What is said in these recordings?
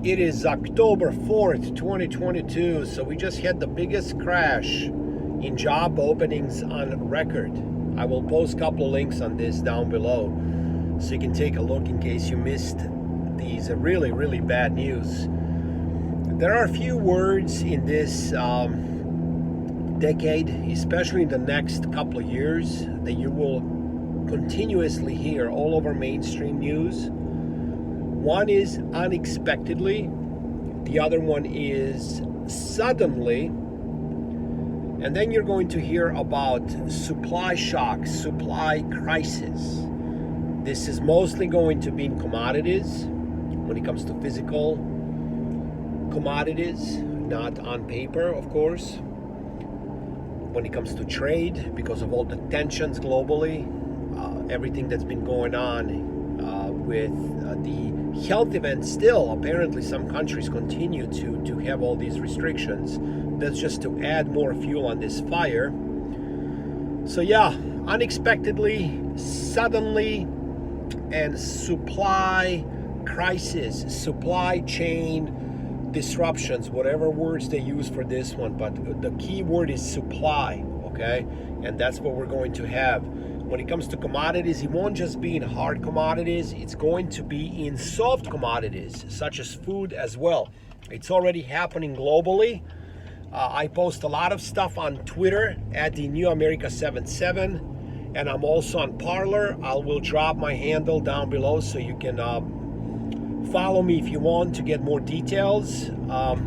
It is October 4th, 2022, so we just had the biggest crash in job openings on record. I will post a couple of links on this down below so you can take a look in case you missed these really bad news. There are a few words in this decade, especially in the next couple of years, that you will continuously hear all over mainstream news. One is unexpectedly, the other one is suddenly, and then you're going to hear about supply shock, supply crisis. This is mostly going to be in commodities when it comes to physical commodities, not on paper, of course. When it comes to trade, because of all the tensions globally, everything that's been going on with the health events, still apparently some countries continue to have all these restrictions. That's just to add more fuel on this fire. So yeah, unexpectedly, suddenly, and supply crisis, supply chain disruptions, whatever words they use for this one, but the key word is supply, okay? And that's what we're going to have. When it comes to commodities, it won't just be in hard commodities, it's going to be in soft commodities, such as food as well. It's already happening globally. I post a lot of stuff on Twitter at the New America 77, and I'm also on Parler. I will drop my handle down below so you can follow me if you want to get more details. I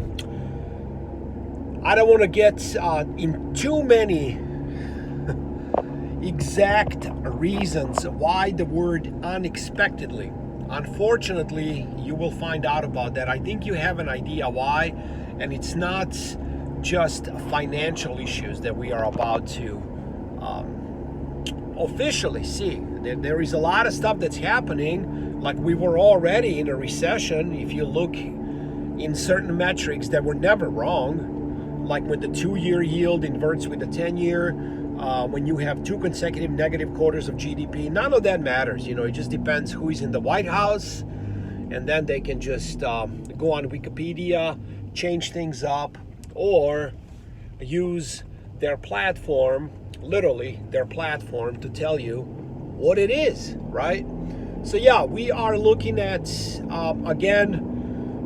don't want to get in too many exact reasons why the word unexpectedly. Unfortunately, you will find out about that. I think you have an idea why, and it's not just financial issues that we are about to officially see. There is a lot of stuff that's happening, like we were already in a recession. If you look in certain metrics that were never wrong, like when the 2-year yield inverts with the 10-year, when you have 2 consecutive negative quarters of GDP, none of that matters. It just depends who is in the White House, and then they can just go on Wikipedia, change things up, or use their platform, literally their platform, to tell you what it is, right? So yeah, we are looking at, again,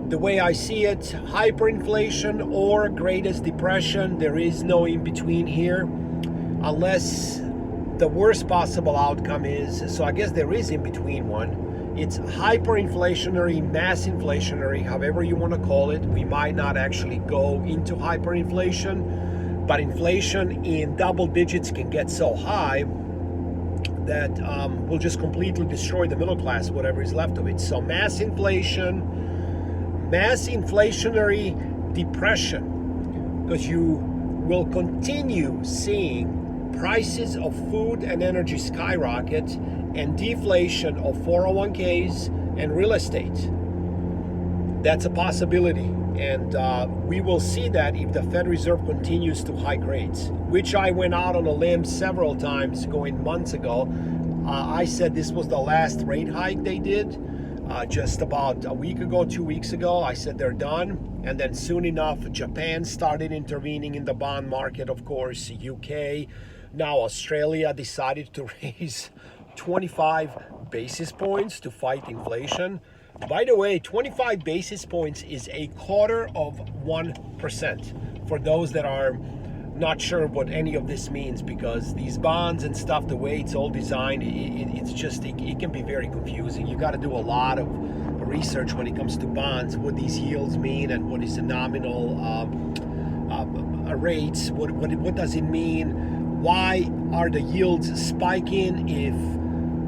the way I see it, hyperinflation or greatest depression. There is no in between here, unless the worst possible outcome is, so I guess there is in between one. It's hyperinflationary, mass inflationary, however you want to call it. We might not actually go into hyperinflation, but inflation in double digits can get so high that will just completely destroy the middle class, whatever is left of it. So mass inflation, mass inflationary depression, because you will continue seeing prices of food and energy skyrocket, and deflation of 401ks and real estate. That's a possibility, and we will see that if the Fed Reserve continues to hike rates, which I went out on a limb several times going months ago. I said this was the last rate hike they did. Just about a week ago, 2 weeks ago, I said they're done. And then soon enough, Japan started intervening in the bond market, of course, UK. Now Australia decided to raise 25 basis points to fight inflation. By the way, 25 basis points is 0.25%. For those that are not sure what any of this means, because these bonds and stuff, the way it's all designed, it's just, it can be very confusing. You got to do a lot of research when it comes to bonds, what these yields mean and what is the nominal rates, what does it mean? Why are the yields spiking if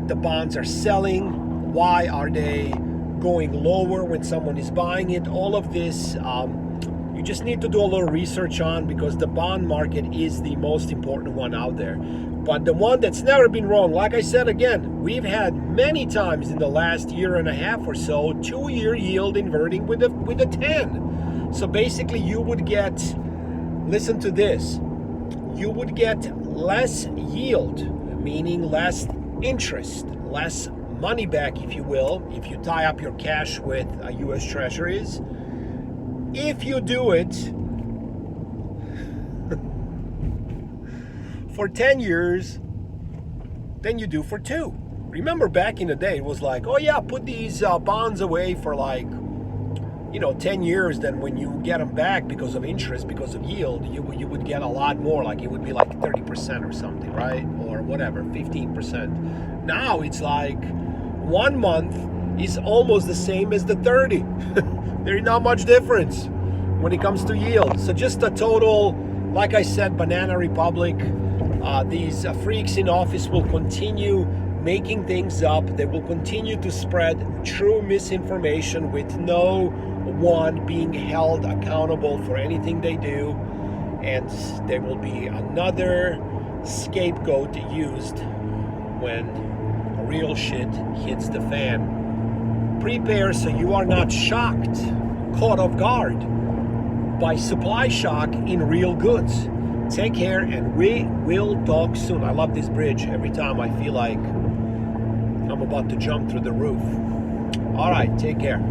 the bonds are selling? Why are they going lower when someone is buying it? All of this, you just need to do a little research on, because the bond market is the most important one out there. But the one that's never been wrong, like I said again, we've had many times in the last year and a half or so, 2-year yield inverting with a 10. So basically you would get, listen to this, you would get less yield, meaning less interest, less money back, if you will, if you tie up your cash with US Treasuries. If you do it for 10 years, then you do for 2. Remember back in the day, it was like, oh yeah, put these bonds away for like, 10 years. Then when you get them back because of interest, because of yield, you would get a lot more. Like it would be like 30% or something, right? Or whatever, 15%. Now it's like 1 month is almost the same as the 30. There's not much difference when it comes to yield. So just a total, like I said, banana republic. These freaks in office will continue making things up. They will continue to spread true misinformation with no one being held accountable for anything they do. And there will be another scapegoat used when real shit hits the fan. Prepare so you are not shocked, caught off guard by supply shock in real goods. Take care, and we will talk soon. I love this bridge. Every time I feel like I'm about to jump through the roof. All right, take care.